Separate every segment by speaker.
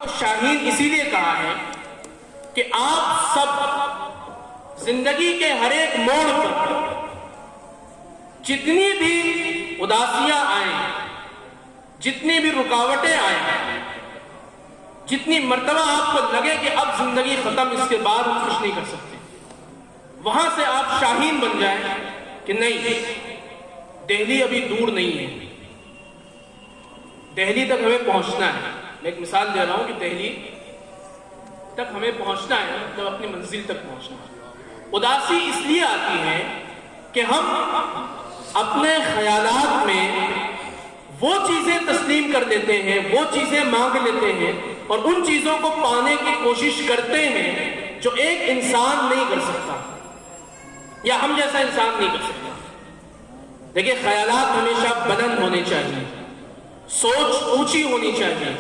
Speaker 1: شاہین اسی لیے کہا ہے کہ آپ سب زندگی کے ہر ایک موڑ پر جتنی بھی اداسیاں آئیں، جتنی بھی رکاوٹیں آئیں، جتنی مرتبہ آپ کو لگے کہ اب زندگی ختم، اس کے بعد ہم کچھ نہیں کر سکتے، وہاں سے آپ شاہین بن جائیں کہ نہیں، دہلی ابھی دور نہیں ہے، دہلی تک ہمیں پہنچنا ہے۔ میں ایک مثال دے رہا ہوں کہ دہلی تک ہمیں پہنچنا ہے، جب اپنی منزل تک پہنچنا ہے۔ اداسی اس لیے آتی ہے کہ ہم اپنے خیالات میں وہ چیزیں تسلیم کر لیتے ہیں، وہ چیزیں مانگ لیتے ہیں اور ان چیزوں کو پانے کی کوشش کرتے ہیں جو ایک انسان نہیں کر سکتا یا ہم جیسا انسان نہیں کر سکتا۔ دیکھیں، خیالات ہمیشہ بلند ہونے چاہیے، سوچ اونچی ہونی چاہیے،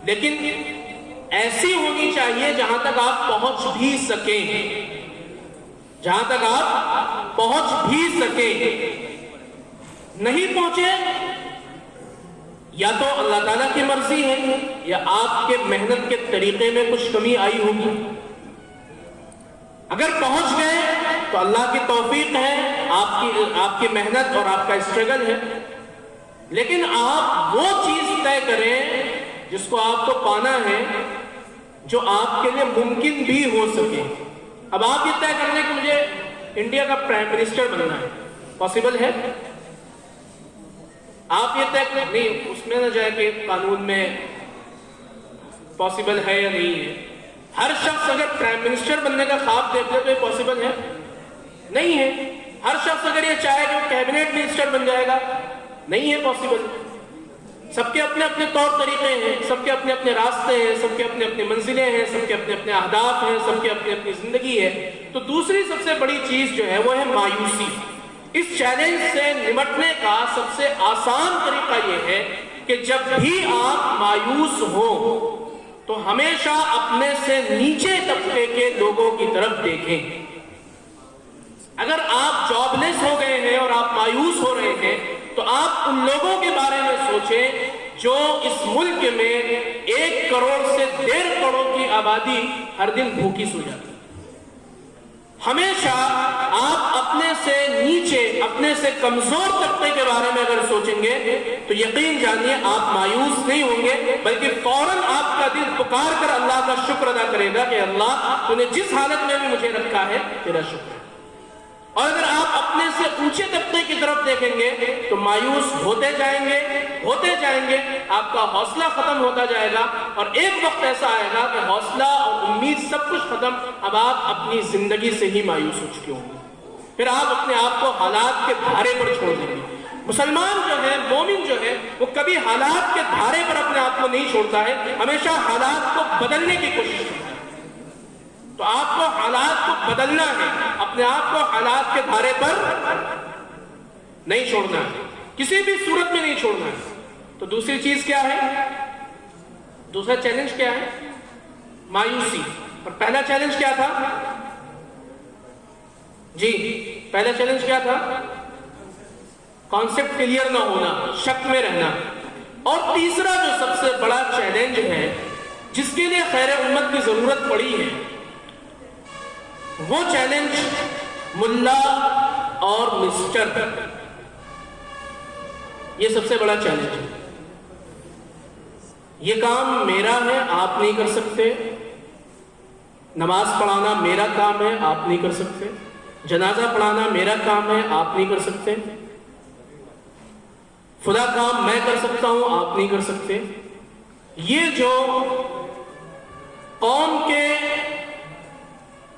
Speaker 1: لیکن ایسی ہونی چاہیے جہاں تک آپ پہنچ بھی سکیں، جہاں تک آپ پہنچ بھی سکیں۔ نہیں پہنچے، یا تو اللہ تعالیٰ کی مرضی ہے یا آپ کے محنت کے طریقے میں کچھ کمی آئی ہوگی۔ اگر پہنچ گئے تو اللہ کی توفیق ہے، آپ کی محنت اور آپ کا اسٹرگل ہے، لیکن آپ وہ چیز طے کریں جس کو آپ کو پانا ہے جو آپ کے لیے ممکن بھی ہو سکے۔ اب آپ یہ طے کر لیں کہ مجھے انڈیا کا پرائم منسٹر بننا ہے، پاسبل ہے؟ آپ یہ طے کریں، نہیں اس میں نہ جائے کہ قانون میں پاسبل ہے یا نہیں ہے۔ ہر شخص اگر پرائم منسٹر بننے کا خواب دیکھ لے تو یہ پاسبل ہے؟ نہیں ہے۔ ہر شخص اگر یہ چاہے کہ وہ کیبنٹ منسٹر بن جائے گا، نہیں ہے پاسبل۔ سب کے اپنے اپنے طور طریقے ہیں، سب کے اپنے اپنے راستے ہیں، سب کے اپنے اپنے منزلیں ہیں، سب کے اپنے اپنے اہداف ہیں، سب کے اپنی اپنی زندگی ہے۔ تو دوسری سب سے بڑی چیز جو ہے وہ ہے مایوسی۔ اس چیلنج سے نمٹنے کا سب سے آسان طریقہ یہ ہے کہ جب بھی آپ مایوس ہوں تو ہمیشہ اپنے سے نیچے طبقے کے لوگوں کی طرف دیکھیں۔ اگر آپ جاب لیس ہو گئے ہیں اور آپ مایوس ہو رہے ہیں تو آپ ان لوگوں کے بارے میں سوچیں جو اس ملک میں 1 کروڑ سے 1.5 کروڑ کی آبادی ہر دن بھوکی سو جاتی ہے۔ ہمیشہ آپ اپنے سے نیچے، اپنے سے کمزور طبقے کے بارے میں اگر سوچیں گے تو یقین جانیے آپ مایوس نہیں ہوں گے، بلکہ فوراً آپ کا دل پکار کر اللہ کا شکر ادا کرے گا کہ اللہ تو نے جس حالت میں بھی مجھے رکھا ہے تیرا شکر ہے۔ اور اگر آپ اپنے سے اونچے طبقے کی طرف دیکھیں گے تو مایوس ہوتے جائیں گے، آپ کا حوصلہ ختم ہوتا جائے گا اور ایک وقت ایسا آئے گا کہ حوصلہ اور امید سب کچھ ختم، اب آپ اپنی زندگی سے ہی مایوس ہو چکے ہوں گے، پھر آپ اپنے آپ کو حالات کے دھارے پر چھوڑ دیں گے۔ مسلمان جو ہے، مومن جو ہے، وہ کبھی حالات کے دھارے پر اپنے آپ کو نہیں چھوڑتا ہے، ہمیشہ حالات کو بدلنے کی کوشش کرتا ہے۔ تو آپ کو حالات کو بدلنا ہے، اپنے آپ کو حالات کے دھارے پر نہیں چھوڑنا ہے، کسی بھی صورت میں نہیں چھوڑنا ہے۔ تو دوسری چیز کیا ہے؟ دوسرا چیلنج کیا ہے؟ مایوسی۔ اور پہلا چیلنج کیا تھا؟ جی، پہلا چیلنج کیا تھا؟ کانسیپٹ کلیئر نہ ہونا، شک میں رہنا۔ اور تیسرا جو سب سے بڑا چیلنج ہے جس کے لیے خیر امت کی ضرورت پڑی ہے، وہ چیلنج ملا اور مسٹر، یہ سب سے بڑا چیلنج ہے۔ یہ کام میرا ہے، آپ نہیں کر سکتے۔ نماز پڑھانا میرا کام ہے، آپ نہیں کر سکتے۔ جنازہ پڑھانا میرا کام ہے، آپ نہیں کر سکتے۔ فلاں کام میں کر سکتا ہوں، آپ نہیں کر سکتے۔ یہ جو قوم کے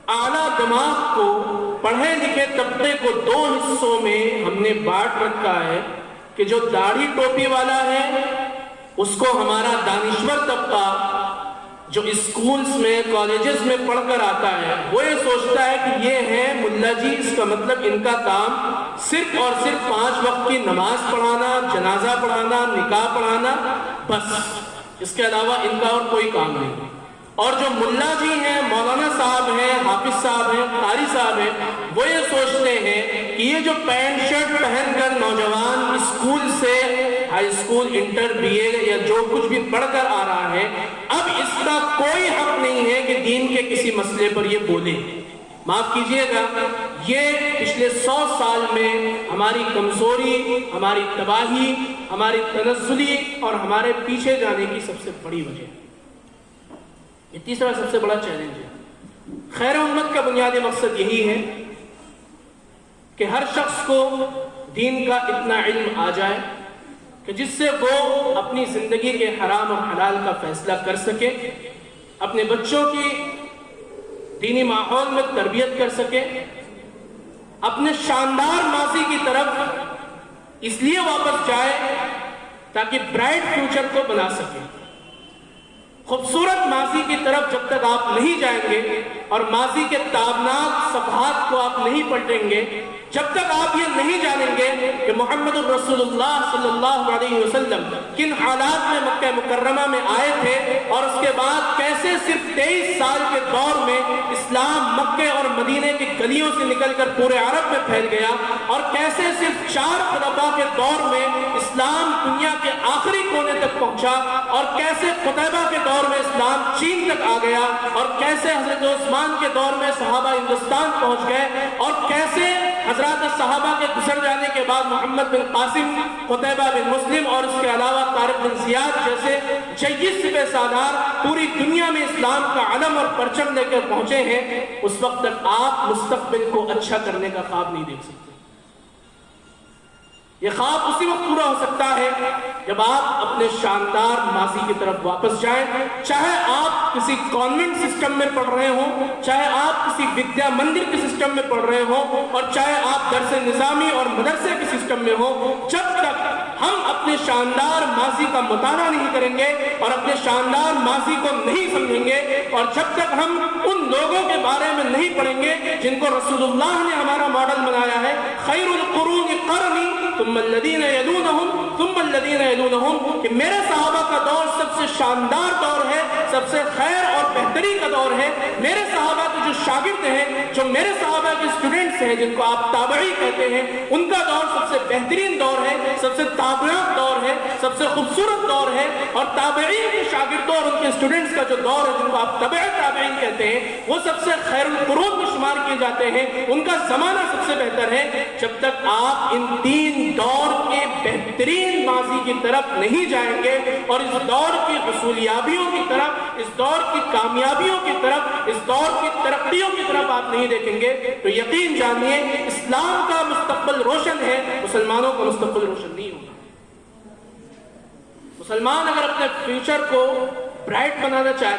Speaker 1: اعلیٰ دماغ کو، پڑھے لکھے طبقے کو 2 حصوں میں ہم نے بانٹ رکھا ہے کہ جو داڑھی ٹوپی والا ہے اس کو ہمارا دانشور طبقہ جو اسکولز میں، کالجز میں پڑھ کر آتا ہے، وہ یہ سوچتا ہے کہ یہ ہے ملا جی، اس کا مطلب ان کا کام صرف اور صرف 5 وقت کی نماز پڑھانا، جنازہ پڑھانا، نکاح پڑھانا، بس، اس کے علاوہ ان کا اور کوئی کام نہیں۔ اور جو ملا جی ہیں، مولانا صاحب ہیں، حافظ صاحب ہیں، قاری صاحب ہیں، وہ یہ سوچتے ہیں کہ یہ جو پینٹ شرٹ پہن کر نوجوان اسکول سے ہائی اسکول انٹر بی اے یا جو کچھ بھی پڑھ کر آ رہا ہے، اب اس کا کوئی حق نہیں ہے کہ دین کے کسی مسئلے پر یہ بولے۔ معاف کیجئے گا، یہ پچھلے 100 سال میں ہماری کمزوری، ہماری تباہی، ہماری تنزلی اور ہمارے پیچھے جانے کی سب سے بڑی وجہ ہے۔ یہ تیسرا سب سے بڑا چیلنج ہے۔ خیر امت کا بنیادی مقصد یہی ہے کہ ہر شخص کو دین کا اتنا علم آ جائے کہ جس سے وہ اپنی زندگی کے حرام اور حلال کا فیصلہ کر سکے، اپنے بچوں کی دینی ماحول میں تربیت کر سکے، اپنے شاندار ماضی کی طرف اس لیے واپس جائے تاکہ برائٹ فیوچر کو بنا سکے۔ خوبصورت ماضی کی طرف جب تک آپ نہیں جائیں گے اور ماضی کے تابناک صفحات کو آپ نہیں پلٹیں گے، جب تک آپ یہ نہیں جانیں گے کہ محمد الرسول اللہ صلی اللہ علیہ وسلم کن حالات میں مکہ مکرمہ میں آئے تھے اور اس کے بعد کیسے صرف 23 سال کے دور میں اسلام مکے اور مدینے کی گلیوں سے نکل کر پورے عرب میں پھیل گیا، اور کیسے صرف 4 خلفاء کے دور میں اسلام دنیا کے آخری کونے تک پہنچا، اور کیسے قتیبہ کے دور میں اسلام چین تک آ گیا، اور کیسے حضرت عثمان کے دور میں صحابہ ہندوستان پہنچ گئے، اور کیسے حضرات صحابہ کے گزر جانے کے بعد محمد بن قاسم، قتیبہ بن مسلم اور اس کے علاوہ طارق بن زیاد جیسے جید سپہ سالار پوری دنیا میں اسلام کا علم اور پرچم لے کر پہنچے ہیں۔ اس وقت تک آپ مستقبل کو اچھا کرنے کا خواب نہیں دیکھ سکتے۔ یہ خواب اسی وقت پورا ہو سکتا ہے جب آپ اپنے شاندار ماضی کی طرف واپس جائیں، چاہے آپ کسی کانوینٹ سسٹم میں پڑھ رہے ہوں، چاہے آپ کسی ودیا مندر کے سسٹم میں پڑھ رہے ہوں، اور چاہے آپ درس نظامی اور مدرسے کے سسٹم میں ہوں، جب تک ہم اپنے شاندار ماضی کا مطالعہ نہیں کریں گے اور اپنے شاندار ماضی کو نہیں سمجھیں گے، اور جب تک ہم ان لوگوں کے بارے میں نہیں پڑھیں گے جن کو رسول اللہ نے ہمارا ماڈل بنایا ہے، خیر القرون قرنی ثم الذین یلونہم ثم الذین یلونہم، کہ میرے صحابہ کا دور سب سے شاندار دور ہے، سب سے خیر اور بہتری کا دور ہے۔ میرے صحابہ کے جو شاگرد ہیں، جو میرے صحابہ کے اسٹوڈنٹس ہیں، جن کو آپ تابعی کہتے ہیں، ان کا دور سب سے بہترین دور ہے، سب سے تابعات دور ہے، سب سے خوبصورت دور ہے، اور تابعین کے شاگردوں اور ان کے اسٹوڈنٹس کا جو دور ہے، جن کو آپ تبع تابعین کہتے ہیں، وہ سب سے خیر القرون میں شمار کیے جاتے ہیں، ان کا زمانہ سب سے بہتر ہے۔ جب تک آپ ان 3 دور کے بہترین ماضی کی طرف نہیں جائیں گے اور اس دور کی حصولیابیوں کی طرف، اس دور کی کامیابیوں کی طرف، اس دور کی ترقیوں کی طرف آپ نہیں دیکھیں گے، تو یقین جانیے اسلام کا مستقبل روشن ہے، مسلمانوں کا مستقبل روشن نہیں ہوگا۔ مسلمان اگر اپنے فیوچر کو برائٹ بنانا چاہتے